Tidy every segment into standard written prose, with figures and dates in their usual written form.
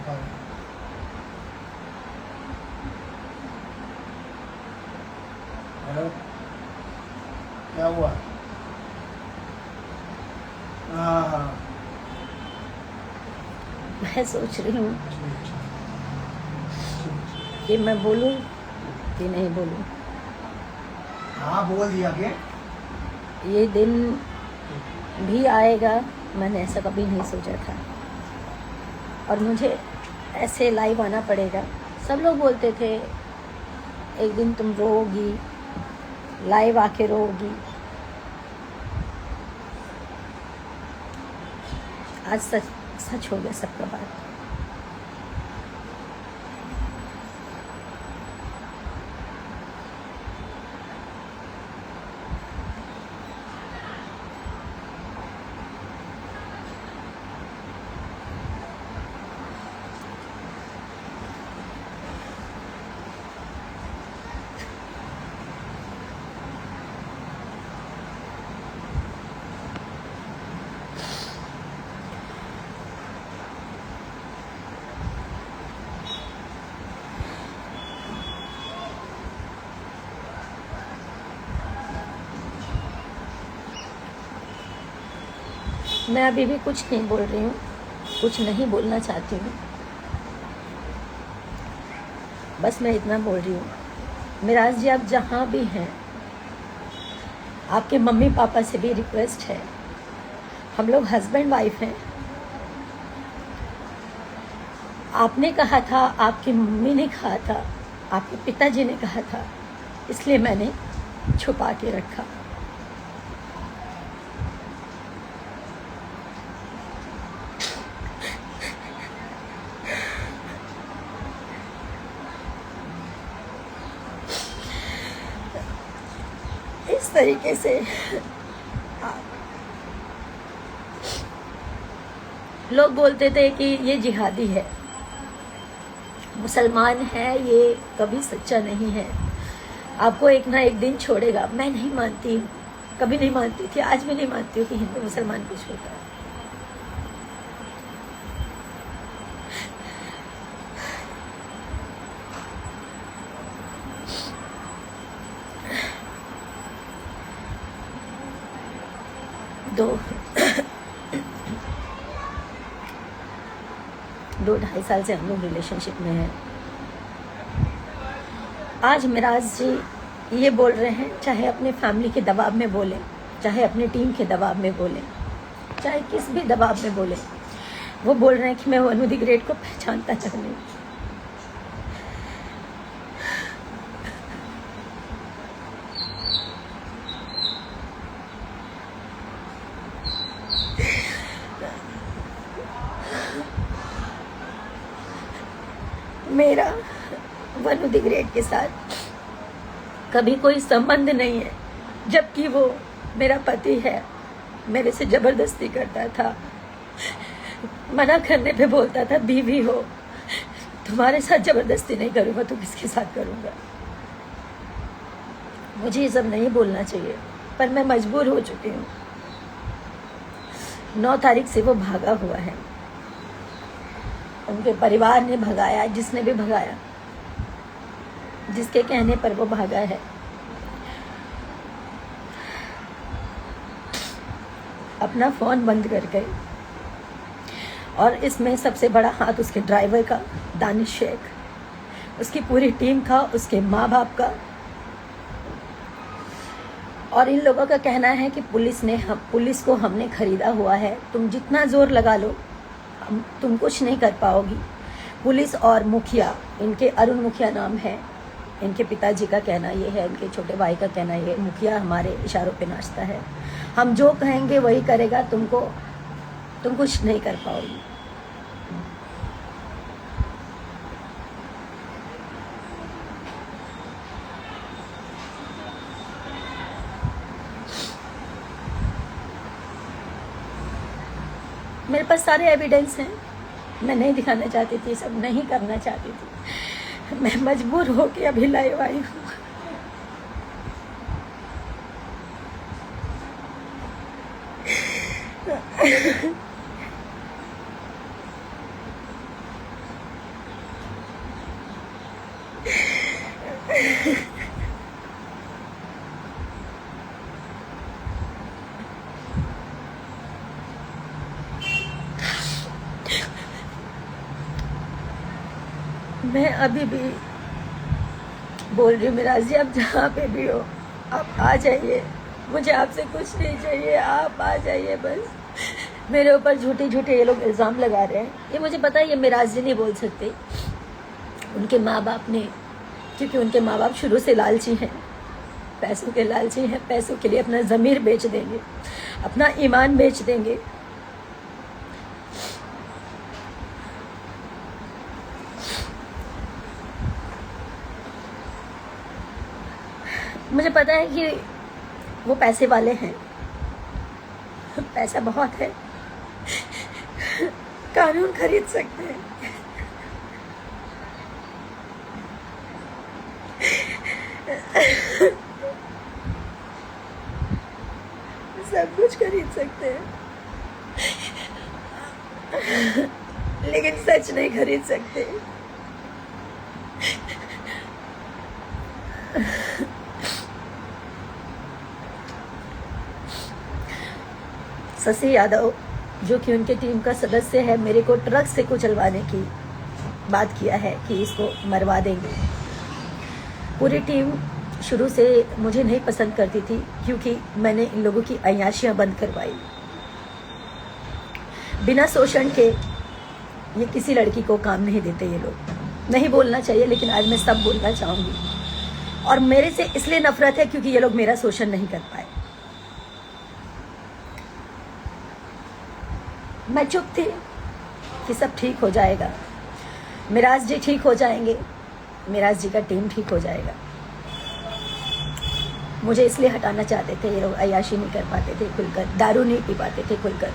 Hello, क्या हुआ? हाँ हाँ, मैं सोच रही हूँ कि मैं बोलूँ कि नहीं बोलूँ। हाँ बोल दिया के। ये दिन भी आएगा, मैंने ऐसा कभी नहीं सोचा था, और मुझे ऐसे लाइव आना पड़ेगा। सब लोग बोलते थे एक दिन तुम रोओगी, लाइव आके रोओगी। आज सच सच हो गया सबका बात। मैं अभी भी कुछ नहीं बोल रही हूँ, कुछ नहीं बोलना चाहती हूँ। बस मैं इतना बोल रही हूँ, मिराज जी आप जहाँ भी हैं, आपके मम्मी पापा से भी रिक्वेस्ट है, हम लोग हस्बैंड वाइफ हैं। आपने कहा था, आपकी मम्मी ने कहा था, आपके पिताजी ने कहा था, इसलिए मैंने छुपा के रखा। इस तरीके से लोग बोलते थे कि ये जिहादी है, मुसलमान है, ये कभी सच्चा नहीं है, आपको एक ना एक दिन छोड़ेगा। मैं नहीं मानती, कभी नहीं मानती थी, आज भी नहीं मानती हूँ कि हिंदू मुसलमान कुछ होता है। दो ढाई साल से हम लोग रिलेशनशिप में हैं। आज मिराज जी ये बोल रहे हैं, चाहे अपने फैमिली के दबाव में बोले, चाहे अपनी टीम के दबाव में बोले, चाहे किस भी दबाव में बोले, वो बोल रहे हैं कि मैं वनु द ग्रेट को पहचानता तक नहीं। मेरा वनु द ग्रेट के साथ कभी कोई संबंध नहीं है, जबकि वो मेरा पति है, मेरे से जबरदस्ती करता था, मना करने पे बोलता था बीवी हो, तुम्हारे साथ जबरदस्ती नहीं करूंगा तो किसके साथ करूंगा। मुझे ये सब नहीं बोलना चाहिए, पर मैं मजबूर हो चुकी हूँ। 9 तारीख से वो भागा हुआ है, उनके परिवार ने भगाया, जिसने भी भगाया, जिसके कहने पर वो भागा है। अपना फोन बंद कर गए, और इसमें सबसे बड़ा हाथ उसके ड्राइवर का, दानिश शेख, उसकी पूरी टीम का, उसके माँ बाप का। और इन लोगों का कहना है कि पुलिस को हमने खरीदा हुआ है, तुम जितना जोर लगा लो तुम कुछ नहीं कर पाओगी। पुलिस और मुखिया, इनके अरुण मुखिया नाम है, इनके पिताजी का कहना ये है, इनके छोटे भाई का कहना ये, मुखिया हमारे इशारों पे नाचता है, हम जो कहेंगे वही करेगा, तुम कुछ नहीं कर पाओगी। मेरे पास सारे एविडेंस हैं, मैं नहीं दिखाना चाहती थी, सब नहीं करना चाहती थी, मैं मजबूर होके अभी लाइव आई हूँ। मैं अभी भी बोल रही हूँ मिराज जी, आप जहाँ पे भी हो आप आ जाइए, मुझे आपसे कुछ नहीं चाहिए, आप आ जाइए बस। मेरे ऊपर झूठे झूठे ये लोग इल्ज़ाम लगा रहे हैं, ये मुझे पता है ये मिराज जी नहीं बोल सकते, उनके माँ बाप ने, क्योंकि उनके माँ बाप शुरू से लालची हैं, पैसों के लालची हैं, पैसों के लिए अपना ज़मीर बेच देंगे, अपना ईमान बेच देंगे। मुझे पता है कि वो पैसे वाले हैं, पैसा बहुत है, कानून खरीद सकते हैं, सब कुछ खरीद सकते हैं, लेकिन सच नहीं खरीद सकते। शशि यादव जो कि उनके टीम का सदस्य है, मेरे को ट्रक से कुचलवाने की बात किया है कि इसको मरवा देंगे। पूरी टीम शुरू से मुझे नहीं पसंद करती थी, क्योंकि मैंने इन लोगों की अय्याशियां बंद करवाई। बिना शोषण के ये किसी लड़की को काम नहीं देते ये लोग। नहीं बोलना चाहिए, लेकिन आज मैं सब बोलना चाहूँगी। और मेरे से इसलिए नफरत है क्योंकि ये लोग मेरा शोषण नहीं कर पाए। मैं चुप थी कि सब ठीक हो जाएगा, मिराज जी ठीक हो जाएंगे, मिराज जी का टीम ठीक हो जाएगा। मुझे इसलिए हटाना चाहते थे, ये लोग अय्याशी नहीं कर पाते थे खुलकर, दारू नहीं पी पाते थे खुलकर।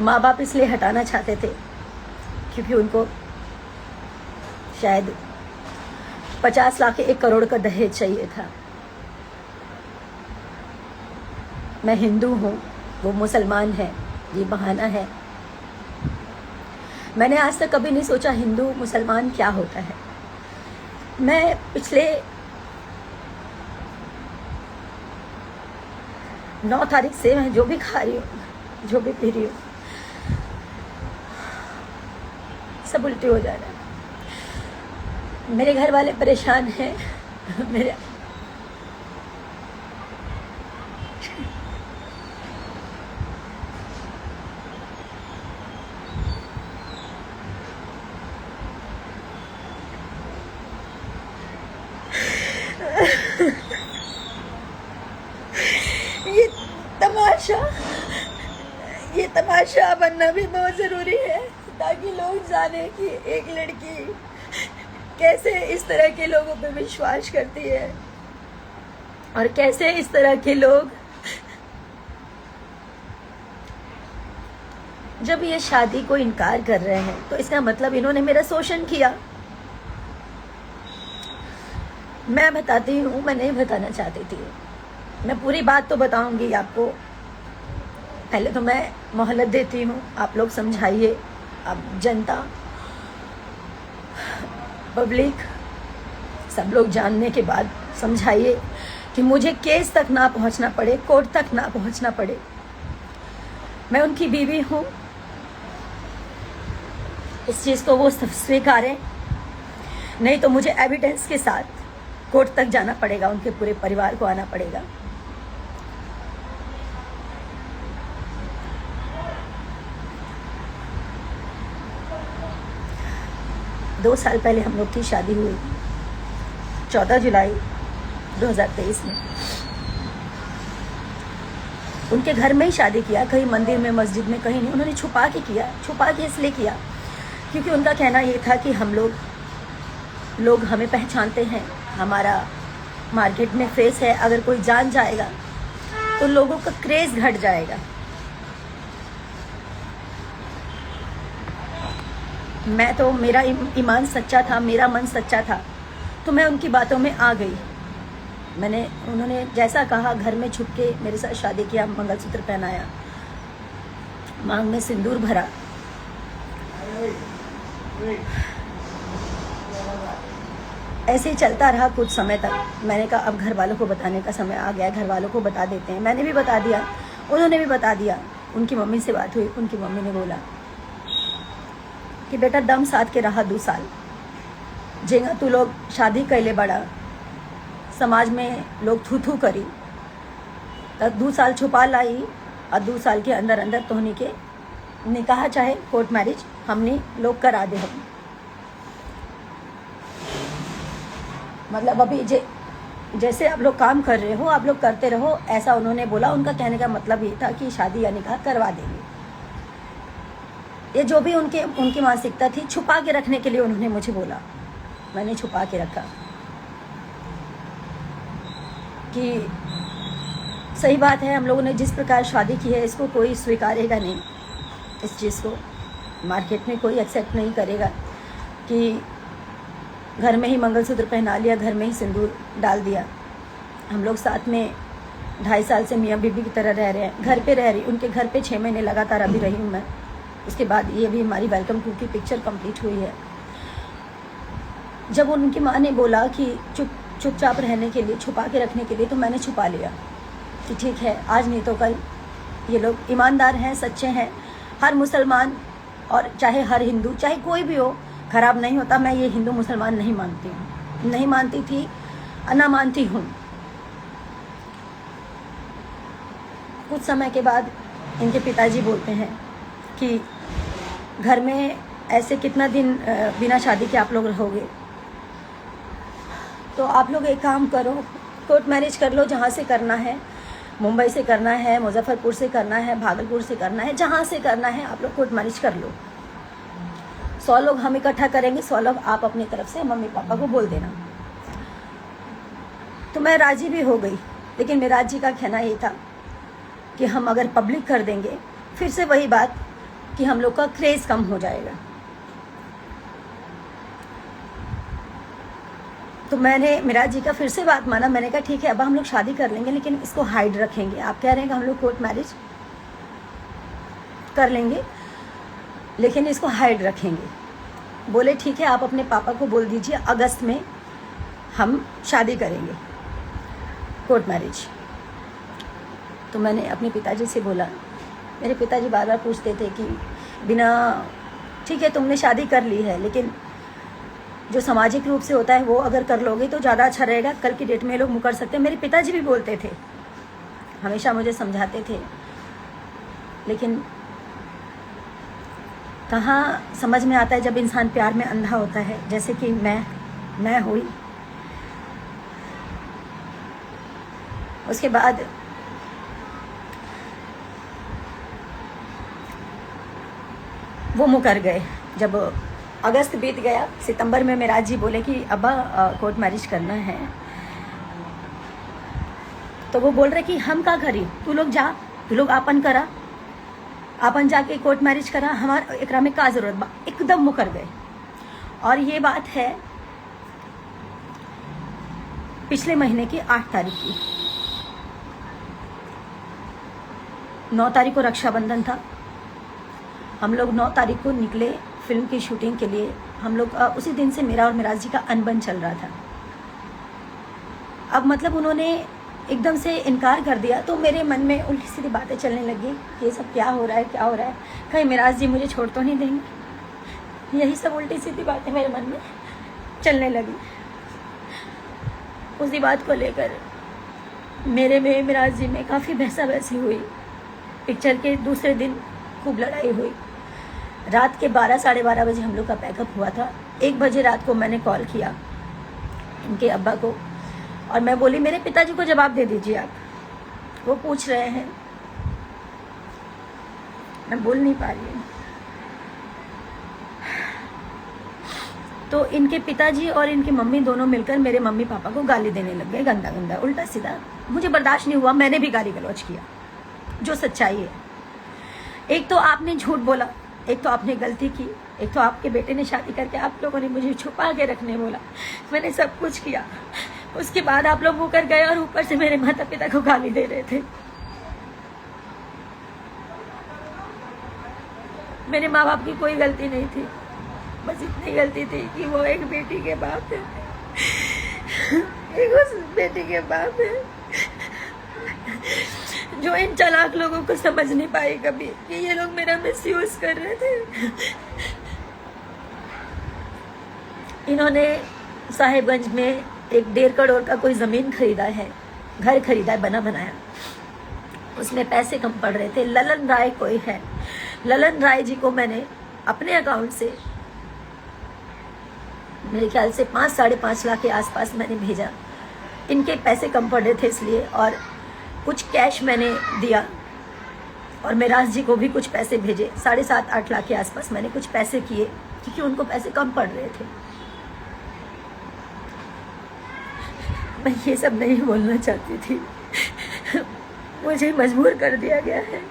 माँ बाप इसलिए हटाना चाहते थे क्योंकि उनको शायद 50 लाख 1 करोड़ का दहेज चाहिए था। मैं हिंदू हूँ, वो मुसलमान है, ये बहाना है। मैंने आज तक कभी नहीं सोचा हिंदू मुसलमान क्या होता है। मैं पिछले 9 तारीख से मैं जो भी खा रही हूँ, जो भी पी रही हूँ, सब उल्टी हो जा रहा है। मेरे घर वाले परेशान हैं, मेरे ये तमाशा बनना भी बहुत जरूरी है, ताकि लोग जाने कि एक लड़की कैसे इस तरह के लोगों पे विश्वास करती है और कैसे इस तरह के लोग जब ये शादी को इनकार कर रहे हैं तो इसका मतलब इन्होंने मेरा शोषण किया। मैं बताती हूँ, मैं नहीं बताना चाहती थी, मैं पूरी बात तो बताऊंगी आपको। पहले तो मैं मोहलत देती हूँ, आप लोग समझाइए, आप जनता, पब्लिक, सब लोग जानने के बाद समझाइए कि मुझे केस तक ना पहुँचना पड़े, कोर्ट तक ना पहुँचना पड़े। मैं उनकी बीवी हूँ, इस चीज़ को वो स्वीकारें, नहीं तो मुझे एविडेंस के साथ कोर्ट तक जाना पड़ेगा, उनके पूरे परिवार को आना पड़ेगा। दो साल पहले हम लोग की शादी हुई, 14 जुलाई 2023 में। उनके घर में ही शादी किया, कहीं मंदिर में, मस्जिद में, कहीं नहीं। उन्होंने छुपा के किया, छुपा के इसलिए किया क्योंकि उनका कहना ये था कि हम लोग हमें पहचानते हैं, हमारा मार्केट में फेस है, अगर कोई जान जाएगा तो लोगों का क्रेज घट जाएगा। मैं तो, मेरा ईमान सच्चा था, मेरा मन सच्चा था, तो मैं उनकी बातों में आ गई। उन्होंने जैसा कहा घर में छुप के मेरे साथ शादी किया, मंगलसूत्र पहनाया, मांग में सिंदूर भरा। ऐसे ही चलता रहा कुछ समय तक। मैंने कहा अब घर वालों को बताने का समय आ गया, घर वालों को बता देते हैं। मैंने भी बता दिया, उन्होंने भी बता दिया। उनकी मम्मी से बात हुई, उनकी मम्मी ने बोला कि बेटा दम साथ के रहा 2 साल, जेगा तू लोग शादी कैले बड़ा, समाज में लोग थू थू करी, तब 2 साल छुपा लाई और 2 साल के अंदर अंदर तोहनी के निकाह चाहे कोर्ट मैरिज हमने लोग करा दे। हम मतलब अभी जैसे आप लोग काम कर रहे हो आप लोग करते रहो, ऐसा उन्होंने बोला। उनका कहने का मतलब ये था कि शादी या निकाह करवा देंगे। ये जो भी उनकी मानसिकता थी, छुपा के रखने के लिए उन्होंने मुझे बोला। मैंने छुपा के रखा कि सही बात है, हम लोगों ने जिस प्रकार शादी की है इसको कोई स्वीकारेगा नहीं, इस चीज़ को मार्केट में कोई एक्सेप्ट नहीं करेगा कि घर में ही मंगलसूत्र पहना लिया, घर में ही सिंदूर डाल दिया। हम लोग साथ में 2.5 साल से मियाँ बीबी की तरह रह रहे हैं, घर पे रह रही, उनके घर पे 6 महीने लगातार अभी रही हूँ मैं। उसके बाद ये भी हमारी वेलकम टू की पिक्चर कंप्लीट हुई है। जब उनकी माँ ने बोला कि चुपचाप रहने के लिए, छुपा के रखने के लिए, तो मैंने छुपा लिया कि ठीक है, आज नहीं तो कल ये लोग ईमानदार हैं, सच्चे हैं। हर मुसलमान और चाहे हर हिंदू, चाहे कोई भी हो, खराब नहीं होता। मैं ये हिंदू मुसलमान नहीं मानती हूँ, नहीं मानती थी, ना मानती हूँ। कुछ समय के बाद इनके पिताजी बोलते हैं कि घर में ऐसे कितना दिन बिना शादी के आप लोग रहोगे, तो आप लोग एक काम करो, कोर्ट मैरिज कर लो, जहाँ से करना है, मुंबई से करना है, मुजफ्फरपुर से करना है, भागलपुर से करना है, जहाँ से करना है आप लोग कोर्ट मैरिज कर लो। 100 लोग हम इकट्ठा करेंगे, 100 लोग आप अपनी तरफ से मम्मी पापा को बोल देना। तो मैं राजी भी हो गई, लेकिन मेराज जी का कहना ये था कि हम अगर पब्लिक कर देंगे, फिर से वही बात कि हम लोग का क्रेज कम हो जाएगा। तो मैंने मेराज जी का फिर से बात माना। मैंने कहा ठीक है, अब हम लोग शादी कर लेंगे, लेकिन इसको हाइड रखेंगे। आप कह रहे हैं कि हम लोग कोर्ट मैरिज कर लेंगे, लेकिन इसको हाइड रखेंगे। बोले ठीक है, आप अपने पापा को बोल दीजिए अगस्त में हम शादी करेंगे, कोर्ट मैरिज। तो मैंने अपने पिताजी से बोला। मेरे पिताजी बार बार पूछते थे कि बिना, ठीक है तुमने शादी कर ली है, लेकिन जो सामाजिक रूप से होता है वो अगर कर लोगे तो ज़्यादा अच्छा रहेगा, कल की डेट में लोग मुकर सकते हैं। मेरे पिताजी भी बोलते थे, हमेशा मुझे समझाते थे, लेकिन कहाँ समझ में आता है जब इंसान प्यार में अंधा होता है, जैसे कि मैं हुई। उसके बाद वो मुकर गए। जब अगस्त बीत गया, सितंबर में मेराज जी बोले कि अब्बा कोर्ट मैरिज करना है, तो वो बोल रहे कि हम का करी, तू लोग जा, तू लोग आपन करा, आपन जाके कोर्ट मैरिज करा, हमारा एकरा में का जरूरत बा। एकदम मुकर गए। और ये बात है पिछले महीने की 8 तारीख की। 9 तारीख को रक्षाबंधन था। हम लोग 9 तारीख को निकले फिल्म की शूटिंग के लिए। हम लोग उसी दिन से मेरा और मेराज जी का अनबन चल रहा था। अब मतलब उन्होंने एकदम से इनकार कर दिया, तो मेरे मन में उल्टी सीधी बातें चलने लगी, ये सब क्या हो रहा है, क्या हो रहा है, कहीं मेराज जी मुझे छोड़ तो नहीं देंगे। यही सब उल्टी सीधी बातें मेरे मन में चलने लगी। उसी बात को लेकर मेरे में मेराज जी में काफ़ी बहसा बहसी हुई। पिक्चर के दूसरे दिन खूब लड़ाई हुई। रात के 12 साढ़े 12 बजे हम लोग का पैकअप हुआ था। 1 बजे रात को मैंने कॉल किया इनके अब्बा को, और मैं बोली मेरे पिताजी को जवाब दे दीजिए आप, वो पूछ रहे हैं। मैं बोल नहीं पा रही हूँ। तो इनके पिताजी और इनकी मम्मी दोनों मिलकर मेरे मम्मी पापा को गाली देने लग गए, गंदा गंदा उल्टा सीधा। मुझे बर्दाश्त नहीं हुआ, मैंने भी गाली गलौज किया, जो सच्चाई है। एक तो आपने झूठ बोला, एक तो आपने गलती की, एक तो आपके बेटे ने शादी करके आप लोगों ने मुझे छुपा के रखने बोला। मैंने सब कुछ किया, उसके बाद आप लोग मुकर गए और ऊपर से मेरे माता पिता को गाली दे रहे थे। मेरे माँ बाप की कोई गलती नहीं थी, बस इतनी गलती थी कि वो एक बेटी के बाप है, एक उस बेटी के बाप है जो इन चालाक लोगों को समझ नहीं पाई कभी कि ये लोग मेरा मिसयूज कर रहे थे। इन्होंने साहिबगंज में एक 1.5 करोड़ का कोई जमीन खरीदा है, घर खरीदा है बना बनाया, उसमें पैसे कम पड़ रहे थे। ललन राय कोई है, ललन राय जी को मैंने अपने अकाउंट से मेरे ख्याल से 5-5.5 लाख के आसपास मैंने भेजा। इनके पैसे कम पड़ रहे थे इसलिए, और कुछ कैश मैंने दिया, और मेराज जी को भी कुछ पैसे भेजे। 7.5-8 लाख के आसपास मैंने कुछ पैसे किए क्योंकि उनको पैसे कम पड़ रहे थे। मैं ये सब नहीं बोलना चाहती थी, मुझे मजबूर कर दिया गया है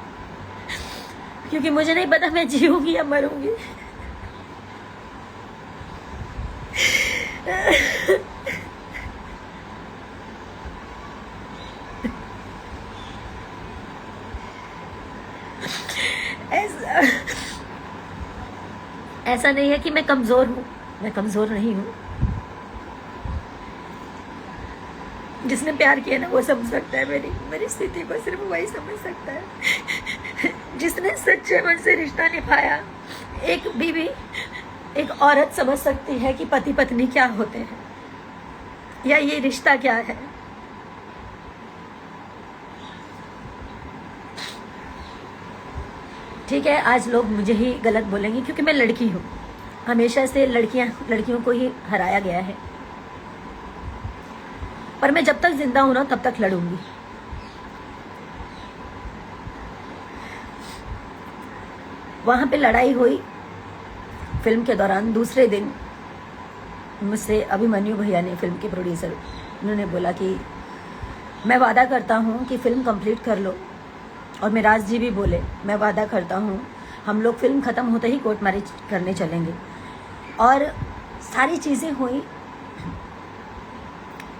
क्योंकि मुझे नहीं पता मैं जीऊंगी या मरूंगी। ऐसा नहीं है कि मैं कमजोर हूं, मैं कमजोर नहीं हूं। जिसने प्यार किया ना वो समझ सकता है मेरी स्थिति को, सिर्फ वही समझ सकता है। जिसने सच्चे मन से रिश्ता निभाया, एक बीवी एक औरत समझ सकती है कि पति पत्नी क्या होते हैं या ये रिश्ता क्या है। ठीक है, आज लोग मुझे ही गलत बोलेंगे क्योंकि मैं लड़की हूँ, हमेशा से लड़कियों को ही हराया गया है, पर मैं जब तक जिंदा हूं ना तब तक लड़ूंगी। वहां पे लड़ाई हुई फिल्म के दौरान। दूसरे दिन मुझसे अभिमन्यु भैया ने, फिल्म के प्रोड्यूसर, उन्होंने बोला कि मैं वादा करता हूं कि फिल्म कंप्लीट कर लो, और मेराज जी भी बोले मैं वादा करता हूं हम लोग फिल्म खत्म होते ही कोर्ट मैरिज करने चलेंगे। और सारी चीजें हुई,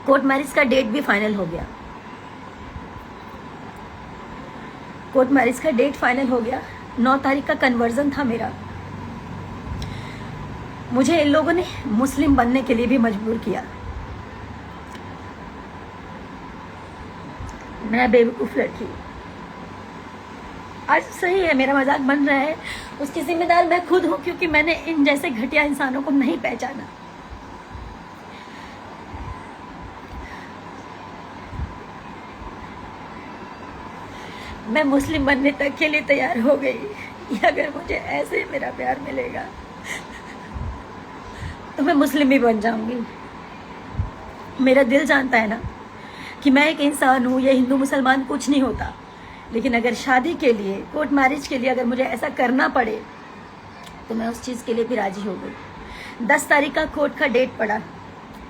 कोर्ट मैरिज का डेट भी फाइनल हो गया, कोर्ट मैरिज का डेट फाइनल हो गया। 9 तारीख का कन्वर्जन था मेरा। मुझे इन लोगों ने मुस्लिम बनने के लिए भी मजबूर किया। मैं बेवकूफ लड़की, आज सही है मेरा मजाक बन रहा है, उसकी जिम्मेदार मैं खुद हूं क्योंकि मैंने इन जैसे घटिया इंसानों को नहीं पहचाना। मैं मुस्लिम बनने तक के लिए तैयार हो गई। अगर मुझे ऐसे मेरा प्यार मिलेगा तो मैं मुस्लिम भी बन जाऊंगी। मेरा दिल जानता है ना कि मैं एक इंसान हूँ, ये हिंदू मुसलमान कुछ नहीं होता, लेकिन अगर शादी के लिए, कोर्ट मैरिज के लिए अगर मुझे ऐसा करना पड़े तो मैं उस चीज़ के लिए भी राजी हो गई। 10 तारीख का कोर्ट का डेट पड़ा,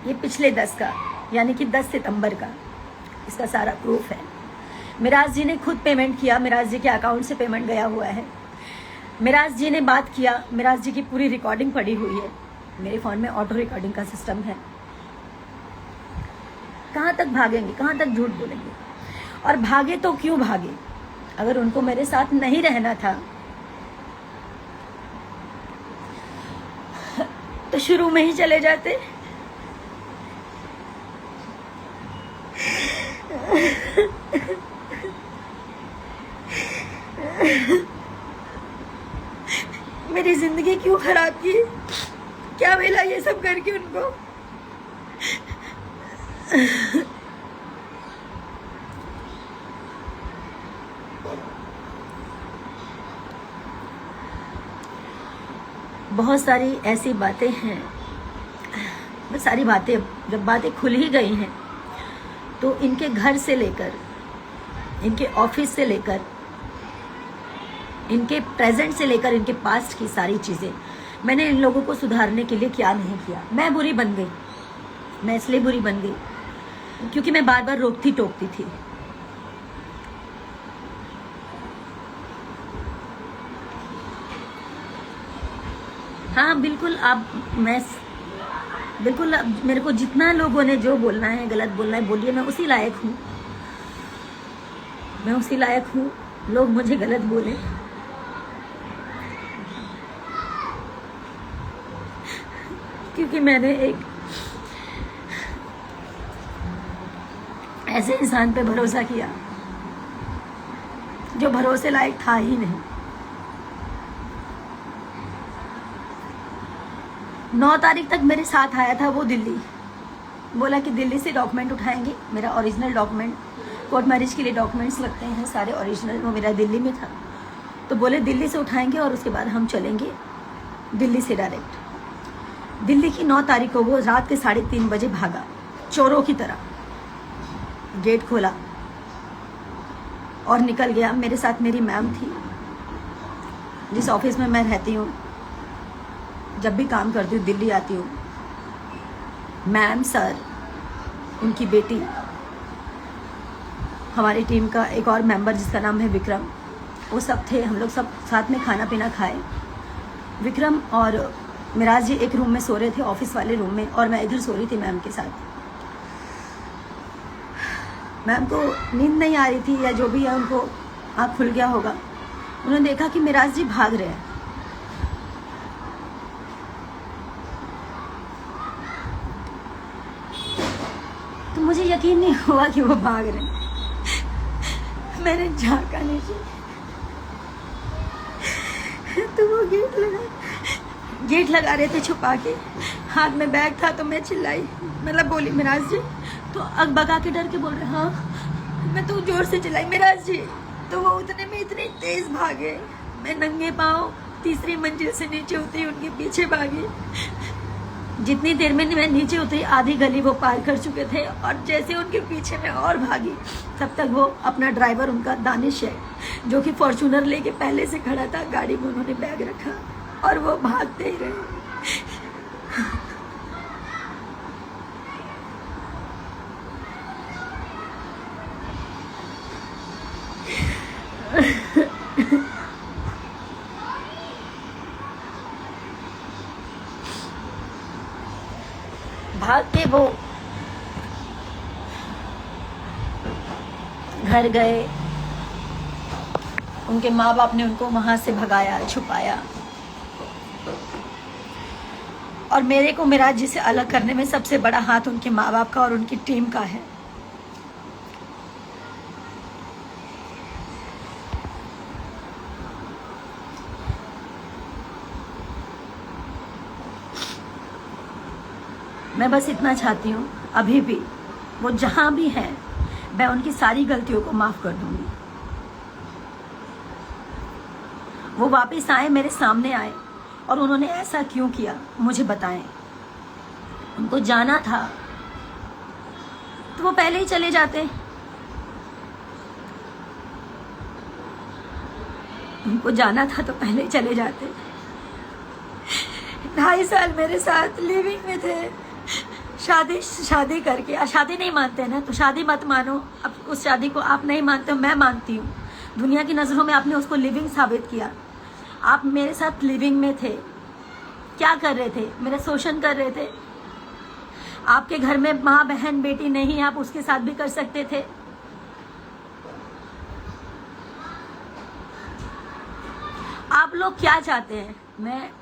ये पिछले 10 का, यानी कि 10 सितंबर का। इसका सारा प्रूफ है। मिराज जी ने खुद पेमेंट किया, मिराज जी के अकाउंट से पेमेंट गया हुआ है। मिराज जी ने बात किया, मिराज जी की पूरी रिकॉर्डिंग पड़ी हुई है, मेरे फ़ोन में ऑटो रिकॉर्डिंग का सिस्टम है। कहाँ तक भागेंगे, कहाँ तक झूठ बोलेंगे? और भागे तो क्यों भागे? अगर उनको मेरे साथ नहीं रहना था तो शुरू में ही चले जाते। मेरी जिंदगी क्यों खराब की? क्या मिला ये सब करके उनको? बहुत सारी ऐसी बातें हैं, वो सारी बातें, जब बातें खुल ही गई हैं तो इनके घर से लेकर, इनके ऑफिस से लेकर, इनके प्रेजेंट से लेकर इनके पास्ट की सारी चीज़ें मैंने इन लोगों को सुधारने के लिए क्या नहीं किया। मैं बुरी बन गई, मैं इसलिए बुरी बन गई क्योंकि मैं बार बार रोकती टोकती थी। हाँ बिल्कुल, आप बिल्कुल मेरे को जितना लोगों ने जो बोलना है, गलत बोलना है बोलिए, मैं उसी लायक हूँ, मैं उसी लायक हूँ। लोग मुझे गलत बोले, क्योंकि मैंने एक ऐसे इंसान पे भरोसा किया जो भरोसे लायक था ही नहीं। 9 तारीख तक मेरे साथ आया था वो दिल्ली, बोला कि दिल्ली से डॉक्यूमेंट उठाएंगे, मेरा ओरिजिनल डॉक्यूमेंट, कोर्ट मैरिज के लिए डॉक्यूमेंट्स लगते हैं सारे ओरिजिनल, वो मेरा दिल्ली में था। तो बोले दिल्ली से उठाएंगे और उसके बाद हम चलेंगे दिल्ली से डायरेक्ट। दिल्ली की 9 तारीख को वो रात के 3:30 बजे भागा चोरों की तरह, गेट खोला और निकल गया। मेरे साथ मेरी मैम थी, जिस ऑफिस में मैं रहती हूँ, जब भी काम करती हूँ, दिल्ली आती हूँ। मैम, सर, उनकी बेटी, हमारी टीम का एक और मेंबर जिसका नाम है विक्रम, वो सब थे। हम लोग सब साथ में खाना पीना खाए। विक्रम और मिराज जी एक रूम में सो रहे थे, ऑफिस वाले रूम में, और मैं इधर सो रही थी मैम के साथ। मैम को नींद नहीं आ रही थी या जो भी है, उनको आँख खुल गया होगा। उन्होंने देखा कि मिराज जी भाग रहे हैं। तो मुझे यकीन नहीं हुआ कि वो भाग रहे हैं। मैंने झांका नीचे तो वो गेट लगा रहे थे छुपा के, हाथ में बैग था। तो मैं चिल्लाई, मतलब बोली मिराज जी, तो अगबगा के डर के बोल रहे, हाँ। मैं तो जोर से चिल्लाई मिराज जी, तो वो उतने में इतने तेज भागे। मैं नंगे पाँव 3री मंजिल से नीचे उतरी, उनके पीछे भागी। जितनी देर में मैं नीचे उतरी, आधी गली वो पार कर चुके थे, और जैसे उनके पीछे मैं और भागी, तब तक वो अपना ड्राइवर, उनका दानिश है, जो कि फॉर्चूनर लेके पहले से खड़ा था, गाड़ी में उन्होंने बैग रखा और वो भागते ही रहे। भाग के वो घर गए। उनके माँ बाप ने उनको वहां से भगाया, छुपाया। और मेरे को मिराज जी से अलग करने में सबसे बड़ा हाथ उनके माँ बाप का और उनकी टीम का है। मैं बस इतना चाहती हूँ, अभी भी वो जहां भी हैं, मैं उनकी सारी गलतियों को माफ कर दूंगी। वो वापस आए, मेरे सामने आए, और उन्होंने ऐसा क्यों किया मुझे बताएं। उनको जाना था तो वो पहले ही चले जाते। उनको जाना था तो पहले ही चले जाते। 2.5 साल मेरे साथ लिविंग में थे। शादी करके, शादी नहीं मानते ना तो शादी मत मानो। अब उस शादी को आप नहीं मानते हो, मैं मानती हूँ। दुनिया की नजरों में आपने उसको लिविंग साबित किया। आप मेरे साथ लिविंग में थे, क्या कर रहे थे? मेरा शोषण कर रहे थे। आपके घर में माँ, बहन, बेटी नहीं, आप उसके साथ भी कर सकते थे। आप लोग क्या चाहते हैं?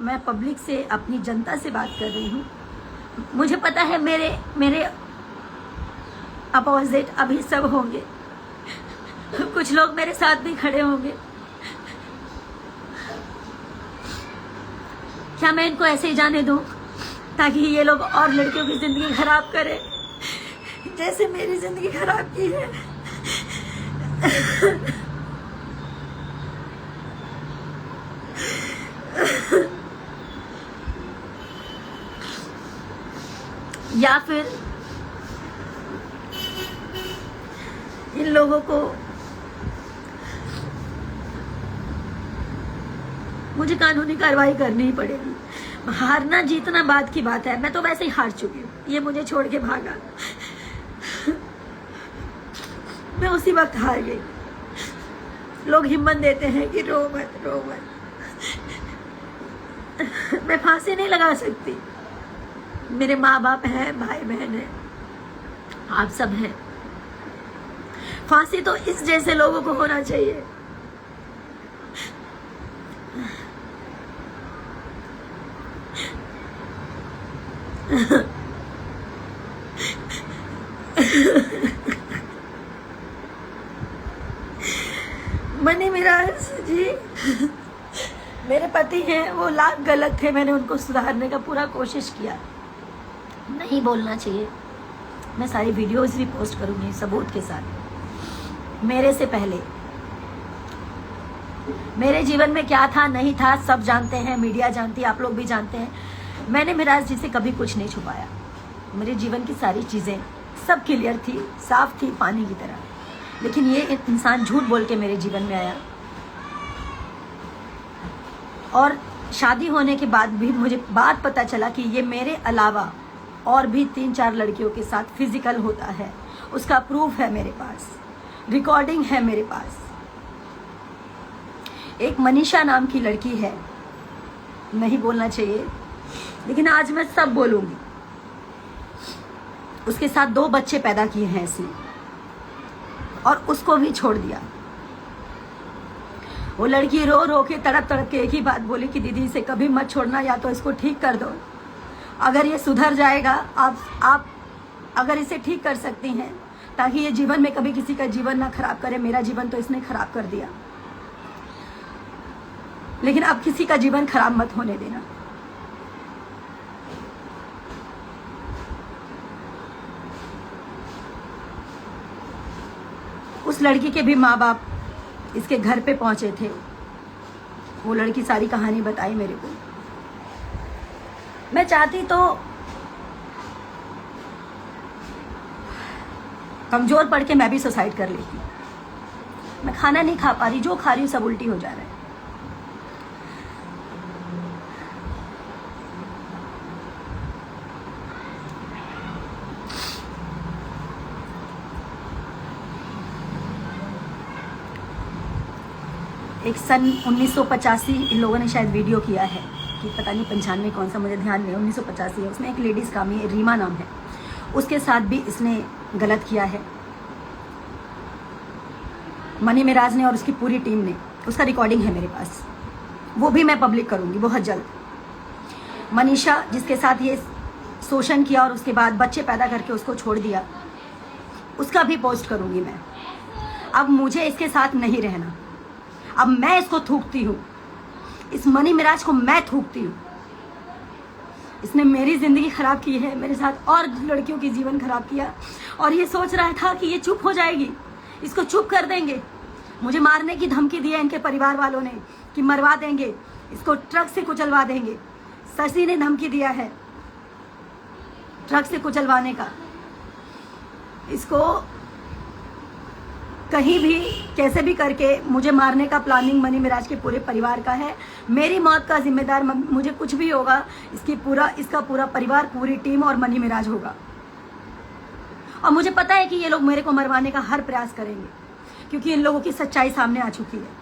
मैं पब्लिक से, अपनी जनता से बात कर रही हूँ। मुझे पता है मेरे अपोजिट अभी सब होंगे, कुछ लोग मेरे साथ भी खड़े होंगे। क्या मैं इनको ऐसे ही जाने दूं ताकि ये लोग और लड़कियों की जिंदगी खराब करें जैसे मेरी जिंदगी खराब की है? या फिर इन लोगों को मुझे कानूनी कार्रवाई करनी ही पड़ेगी। हारना जीतना बाद की बात है, मैं तो वैसे ही हार चुकी हूँ। ये मुझे छोड़ के भागा, मैं उसी वक्त हार गई। लोग हिम्मत देते हैं कि रो मत, रो मत। मैं फांसी नहीं लगा सकती, मेरे माँ बाप हैं, भाई बहन है, आप सब हैं। फांसी तो इस जैसे लोगों को होना चाहिए। मनी मिराज जी मेरे पति हैं, वो लाख गलत थे, मैंने उनको सुधारने का पूरा कोशिश किया। नहीं बोलना चाहिए, मैं सारी वीडियोस भी पोस्ट करूंगी सबूत के साथ। मेरे से पहले मेरे जीवन में क्या था नहीं था सब जानते हैं, मीडिया जानती है, आप लोग भी जानते हैं। मैंने मिराज जी से कभी कुछ नहीं छुपाया। मेरे जीवन की सारी चीजें सब क्लियर थी, साफ थी, पानी की तरह। लेकिन ये इंसान झूठ बोल के मेरे जीवन में आया, और शादी होने के बाद भी मुझे बात पता चला कि ये मेरे अलावा और भी 3-4 लड़कियों के साथ फिजिकल होता है। उसका प्रूफ है मेरे पास, रिकॉर्डिंग है मेरे पास। एक मनीषा नाम की लड़की है, नहीं बोलना चाहिए लेकिन आज मैं सब बोलूंगी। उसके साथ 2 बच्चे पैदा किए हैं इसने, और उसको भी छोड़ दिया। वो लड़की रो रो के तड़प तड़प के एक ही बात बोली कि दीदी इसे कभी मत छोड़ना, या तो इसको ठीक कर दो। अगर ये सुधर जाएगा, आप अगर इसे ठीक कर सकती हैं ताकि ये जीवन में कभी किसी का जीवन ना खराब करे। मेरा जीवन तो इसने खराब कर दिया, लेकिन अब किसी का जीवन खराब मत होने देना। उस लड़की के भी माँ बाप इसके घर पे पहुंचे थे। वो लड़की सारी कहानी बताई मेरे को। मैं चाहती तो कमजोर पड़ के मैं भी सुसाइड कर लेती। मैं खाना नहीं खा पा रही, जो खा रही हूँ सब उल्टी हो जा रहा है। एक सन 1985 इन लोगों ने शायद वीडियो किया है कि पता नहीं 95 कौन सा, मुझे ध्यान नहीं, 1985 है। उसमें एक लेडीज़ कामी है, रीमा नाम है, उसके साथ भी इसने गलत किया है, मनी मिराज ने और उसकी पूरी टीम ने। उसका रिकॉर्डिंग है मेरे पास, वो भी मैं पब्लिक करूंगी बहुत जल्द। मनीषा जिसके साथ ये शोषण किया और उसके बाद बच्चे पैदा करके उसको छोड़ दिया, उसका भी पोस्ट करूंगी मैं। अब मुझे इसके साथ नहीं रहना, अब मैं इसको थूकती हूँ, इस मनी मिराज को मैं थूकती हूँ। इसने मेरी जिंदगी खराब की है, मेरे साथ और लड़कियों की जीवन खराब किया, और ये सोच रहा था कि ये चुप हो जाएगी, इसको चुप कर देंगे। मुझे मारने की धमकी दी है इनके परिवार वालों ने कि मरवा देंगे, इसको ट्रक से कुचलवा देंगे। शशि ने धमकी दिया है ट्रक से कुचलवाने का। इसको कहीं भी कैसे भी करके मुझे मारने का प्लानिंग मनी मिराज के पूरे परिवार का है। मेरी मौत का जिम्मेदार, मुझे कुछ भी होगा, इसका पूरा परिवार, पूरी टीम और मनी मिराज होगा। और मुझे पता है कि ये लोग मेरे को मरवाने का हर प्रयास करेंगे, क्योंकि इन लोगों की सच्चाई सामने आ चुकी है।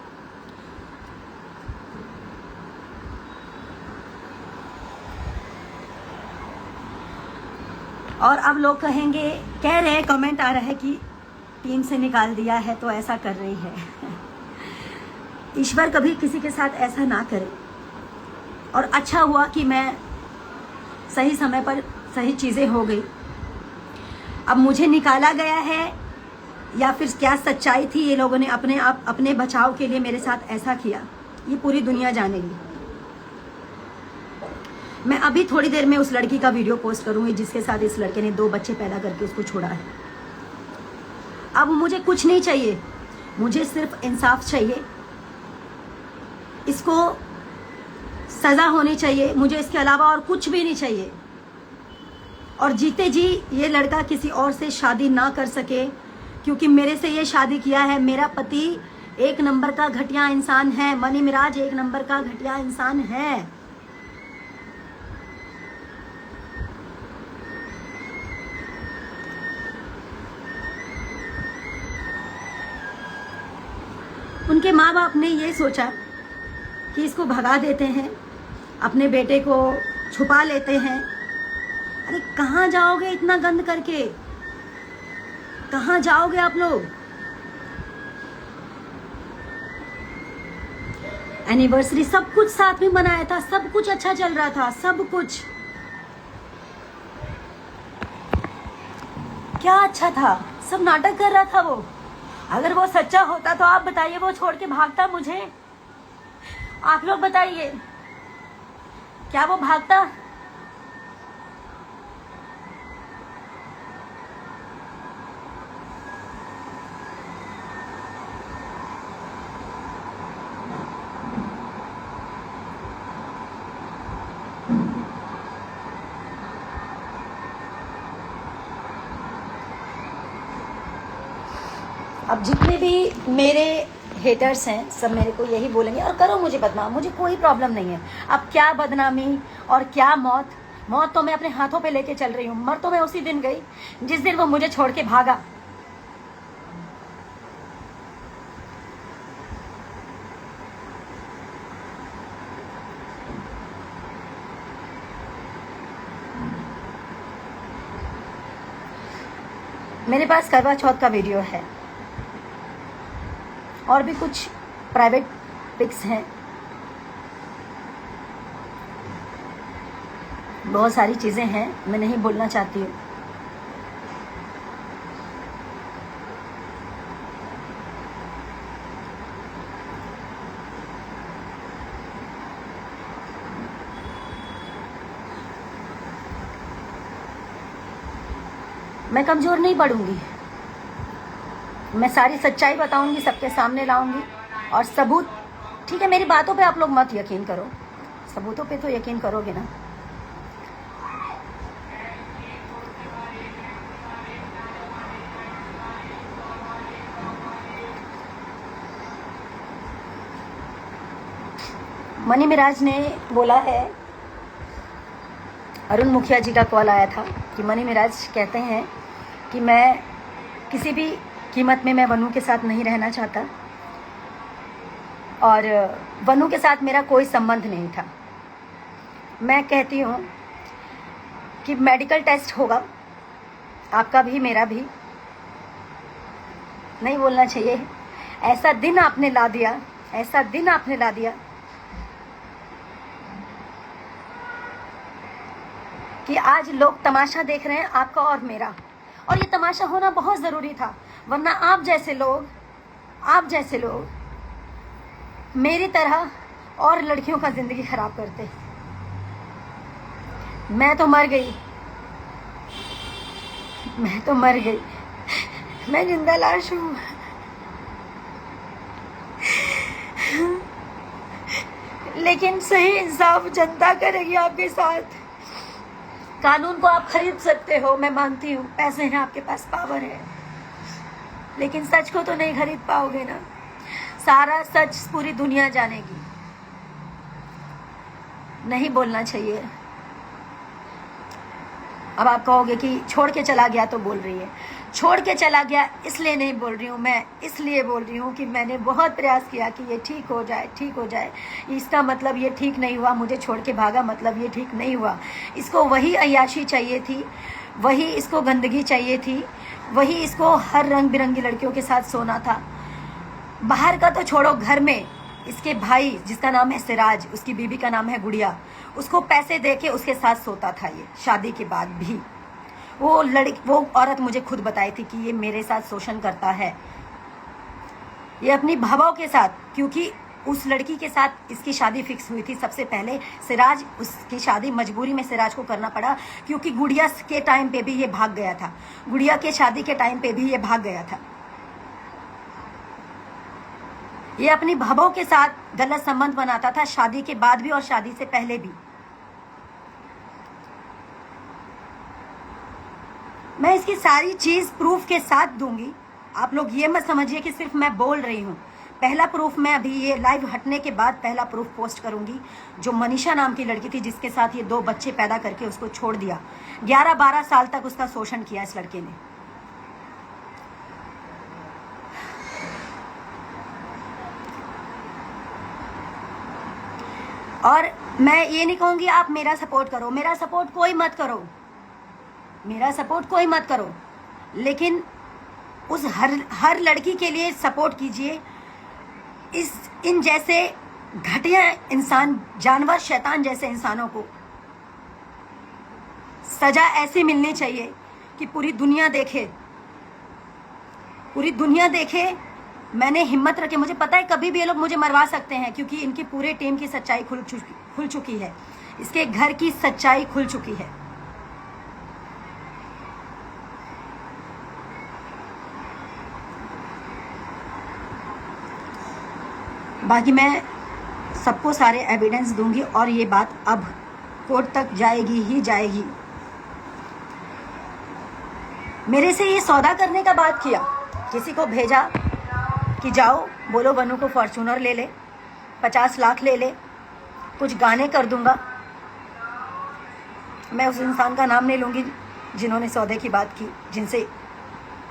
और अब लोग कहेंगे, कह रहे हैं, कमेंट आ रहा है कि टीम से निकाल दिया है तो ऐसा कर रही है। ईश्वर कभी किसी के साथ ऐसा ना करे। और अच्छा हुआ कि मैं सही समय पर सही चीज़ें हो गई। अब मुझे निकाला गया है या फिर क्या सच्चाई थी, ये लोगों ने अपने बचाव के लिए मेरे साथ ऐसा किया, ये पूरी दुनिया जानेगी। मैं अभी थोड़ी देर में उस लड़की का वीडियो पोस्ट करूंगी जिसके साथ इस लड़के ने 2 बच्चे पैदा करके उसको छोड़ा है। अब मुझे कुछ नहीं चाहिए, मुझे सिर्फ इंसाफ चाहिए। इसको सजा होनी चाहिए, मुझे इसके अलावा और कुछ भी नहीं चाहिए। और जीते जी ये लड़का किसी और से शादी ना कर सके, क्योंकि मेरे से ये शादी किया है। मेरा पति 1 नंबर का घटिया इंसान है, मनी मिराज 1 नंबर का घटिया इंसान है। उनके माँ बाप ने ये सोचा कि इसको भगा देते हैं, अपने बेटे को छुपा लेते हैं, अरे कहाँ जाओगे इतना गंद करके? कहाँ जाओगे आप लोग? एनिवर्सरी सब कुछ साथ में मनाया था, सब कुछ अच्छा चल रहा था, सब कुछ। क्या अच्छा था? सब नाटक कर रहा था वो। अगर वो सच्चा होता तो आप बताइए, वो छोड़ के भागता मुझे? आप लोग बताइए, क्या वो भागता? अब जितने भी मेरे हेटर्स हैं सब मेरे को यही बोलेंगे, और करो मुझे बदनाम, मुझे कोई प्रॉब्लम नहीं है। अब क्या बदनामी और क्या मौत? मौत तो मैं अपने हाथों पे लेके चल रही हूँ, मर तो मैं उसी दिन गई जिस दिन वो मुझे छोड़ के भागा। मेरे पास करवा चौथ का वीडियो है और भी कुछ प्राइवेट पिक्स हैं, बहुत सारी चीज़ें हैं, मैं नहीं बोलना चाहती हूँ। मैं कमज़ोर नहीं पड़ूंगी, मैं सारी सच्चाई बताऊंगी, सबके सामने लाऊंगी और सबूत। ठीक है, मेरी बातों पे आप लोग मत यकीन करो, सबूतों पे तो यकीन करोगे ना। मनी मिराज ने बोला है, अरुण मुखिया जी का कॉल आया था कि मनी मिराज कहते हैं कि मैं किसी भी कीमत में मैं वनु के साथ नहीं रहना चाहता और वनु के साथ मेरा कोई संबंध नहीं था। मैं कहती हूँ कि मेडिकल टेस्ट होगा, आपका भी मेरा भी। नहीं बोलना चाहिए, ऐसा दिन आपने ला दिया, ऐसा दिन आपने ला दिया कि आज लोग तमाशा देख रहे हैं आपका और मेरा, और ये तमाशा होना बहुत ज़रूरी था, वरना आप जैसे लोग मेरी तरह और लड़कियों का ज़िंदगी खराब करते। मैं तो मर गई, मैं जिंदा लाश हूँ। लेकिन सही इंसाफ जनता करेगी आपके साथ। कानून को आप खरीद सकते हो, मैं मानती हूँ, पैसे हैं आपके पास, पावर है, लेकिन सच को तो नहीं खरीद पाओगे ना। सारा सच पूरी दुनिया जानेगी। नहीं बोलना चाहिए। अब आप कहोगे कि छोड़ के चला गया तो बोल रही है। छोड़ के चला गया इसलिए नहीं बोल रही हूँ, मैं इसलिए बोल रही हूँ कि मैंने बहुत प्रयास किया कि ये ठीक हो जाए। इसका मतलब ये ठीक नहीं हुआ, मुझे छोड़ के भागा, मतलब ये ठीक नहीं हुआ। इसको वही अय्याशी चाहिए थी, वही इसको गंदगी चाहिए थी, वही इसको हर रंग बिरंगी लड़कियों के साथ सोना था। बाहर का तो छोड़ो, घर में इसके भाई जिसका नाम है सिराज, उसकी बीबी का नाम है गुड़िया, उसको पैसे दे के उसके साथ सोता था ये, शादी के बाद भी। वो औरत मुझे खुद बताई थी कि ये मेरे साथ शोषण करता है, ये अपनी भावाओं के साथ, क्योंकि उस लड़की के साथ इसकी शादी फिक्स हुई थी सबसे पहले। सिराज, उसकी शादी मजबूरी में सिराज को करना पड़ा, क्योंकि गुड़िया के टाइम पे भी ये भाग गया था, गुड़िया के शादी के टाइम पे भी ये भाग गया था। ये अपनी भावों के साथ गलत संबंध बनाता था, शादी के बाद भी और शादी से पहले भी। मैं इसकी सारी चीज प्रूफ के साथ दूंगी। आप लोग ये मत समझिए कि सिर्फ मैं बोल रही हूँ। पहला प्रूफ मैं अभी ये लाइव हटने के बाद पहला प्रूफ पोस्ट करूंगी, जो मनीषा नाम की लड़की थी जिसके साथ ये 2 बच्चे पैदा करके उसको छोड़ दिया। 11-12 साल तक उसका शोषण किया इस लड़के ने। और मैं ये नहीं कहूंगी आप मेरा सपोर्ट करो, मेरा सपोर्ट कोई मत करो, मेरा सपोर्ट कोई मत करो, लेकिन उस हर लड़की के लिए सपोर्ट कीजिए। इन जैसे घटिया इंसान, जानवर, शैतान जैसे इंसानों को सजा ऐसी मिलनी चाहिए कि पूरी दुनिया देखे, पूरी दुनिया देखे। मैंने हिम्मत रखे, मुझे पता है कभी भी ये लोग मुझे मरवा सकते हैं, क्योंकि इनकी पूरे टीम की सच्चाई खुल चुकी है, इसके घर की सच्चाई खुल चुकी है। बाकी मैं सबको सारे एविडेंस दूंगी और ये बात अब कोर्ट तक जाएगी ही जाएगी। मेरे से ये सौदा करने का बात किया, किसी को भेजा कि जाओ बोलो बनू को फॉर्च्यूनर ले ले, 50 लाख ले ले, कुछ गाने कर दूंगा। मैं उस इंसान का नाम नहीं लूंगी जिन्होंने सौदे की बात की, जिनसे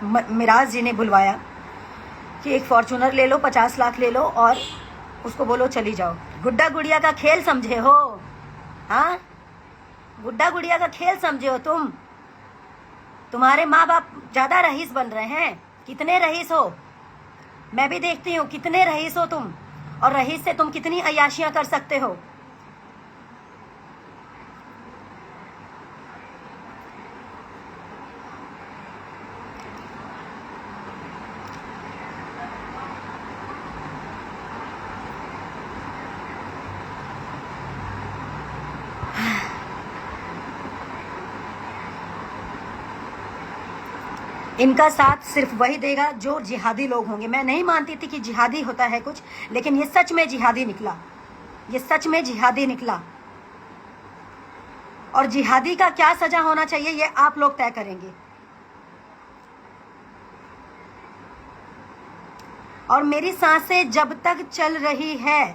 मिराज जी ने बुलवाया कि एक फॉर्च्यूनर ले लो, 50 लाख ले लो और उसको बोलो चली जाओ। गुड्डा गुड़िया का खेल समझे हो? हाँ, गुड्डा गुड़िया का खेल समझे हो तुम? तुम्हारे माँ बाप ज्यादा रईस बन रहे हैं। कितने रईस हो? मैं भी देखती हूँ कितने रईस हो तुम, और रईस से तुम कितनी अय्याशियां कर सकते हो। इनका साथ सिर्फ वही देगा जो जिहादी लोग होंगे। मैं नहीं मानती थी कि जिहादी होता है कुछ, लेकिन ये सच में जिहादी निकला, ये सच में जिहादी निकला। और जिहादी का क्या सजा होना चाहिए ये आप लोग तय करेंगे। और मेरी सांसें जब तक चल रही है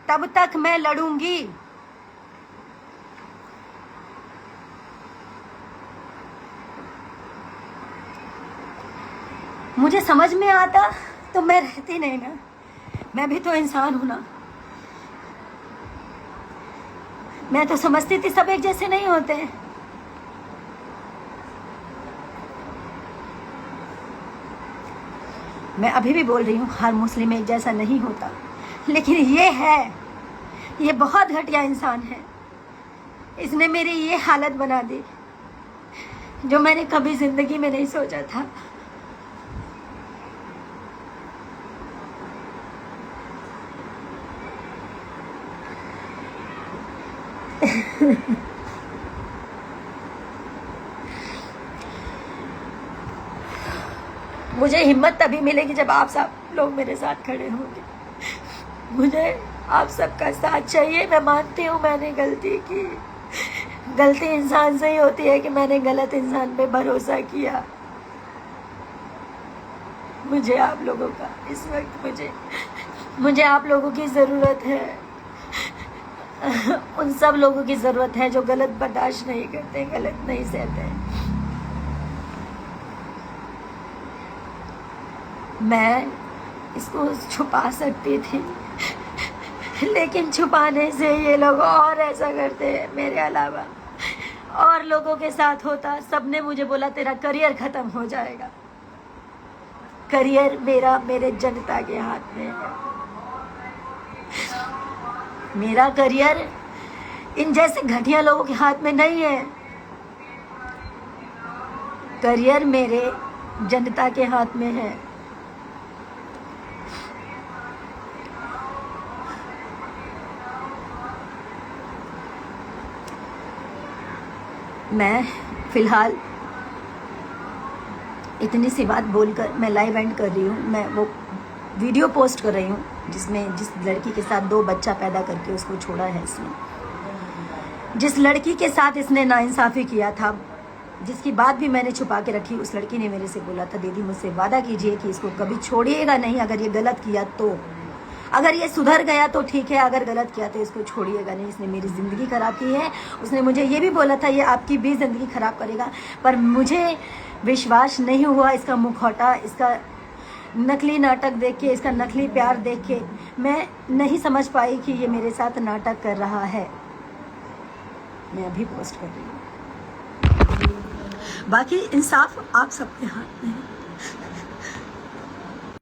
तब तक मैं लड़ूंगी। मुझे समझ में आता तो मैं रहती नहीं ना, मैं भी तो इंसान हूं ना। मैं तो समझती थी सब एक जैसे नहीं होते। मैं अभी भी बोल रही हूँ हर मुस्लिम एक जैसा नहीं होता, लेकिन ये है, ये बहुत घटिया इंसान है। इसने मेरी ये हालत बना दी जो मैंने कभी जिंदगी में नहीं सोचा था। मुझे हिम्मत तभी मिलेगी जब आप सब लोग मेरे साथ खड़े होंगे। मुझे आप सबका साथ चाहिए। मैं मानती हूँ मैंने गलती की, गलती इंसान से ही होती है कि मैंने गलत इंसान पे भरोसा किया। मुझे आप लोगों का इस वक्त मुझे आप लोगों की ज़रूरत है। उन सब लोगों की ज़रूरत है जो गलत बर्दाश्त नहीं करते, गलत नहीं सहते। मैं इसको छुपा सकती थी, लेकिन छुपाने से ये लोग और ऐसा करते हैं। मेरे अलावा और लोगों के साथ होता। सबने मुझे बोला तेरा करियर खत्म हो जाएगा। करियर मेरे जनता के हाथ में है। मेरा करियर इन जैसे घटिया लोगों के हाथ में नहीं है। करियर मेरे जनता के हाथ में है। मैं फिलहाल इतनी सी बात बोलकर मैं लाइव एंड कर रही हूँ। मैं वो वीडियो पोस्ट कर रही हूँ जिसमें जिस लड़की के साथ 2 बच्चा पैदा करके उसको छोड़ा है इसने, जिस लड़की के साथ इसने नाइंसाफ़ी किया था, जिसकी बात भी मैंने छुपा के रखी। उस लड़की ने मेरे से बोला था दीदी मुझसे वादा कीजिए कि इसको कभी छोड़िएगा नहीं। अगर ये गलत किया तो, अगर ये सुधर गया तो ठीक है, अगर गलत किया तो इसको छोड़िएगा नहीं। इसने मेरी ज़िंदगी ख़राब की है। उसने मुझे ये भी बोला था ये आपकी भी ज़िंदगी ख़राब करेगा, पर मुझे विश्वास नहीं हुआ। इसका मुखौटा, इसका नकली नाटक देख के, इसका नकली प्यार देख के मैं नहीं समझ पाई कि ये मेरे साथ नाटक कर रहा है। मैं अभी पोस्ट कर रही हूँ। बाकी इंसाफ आप सबके हाथ में है।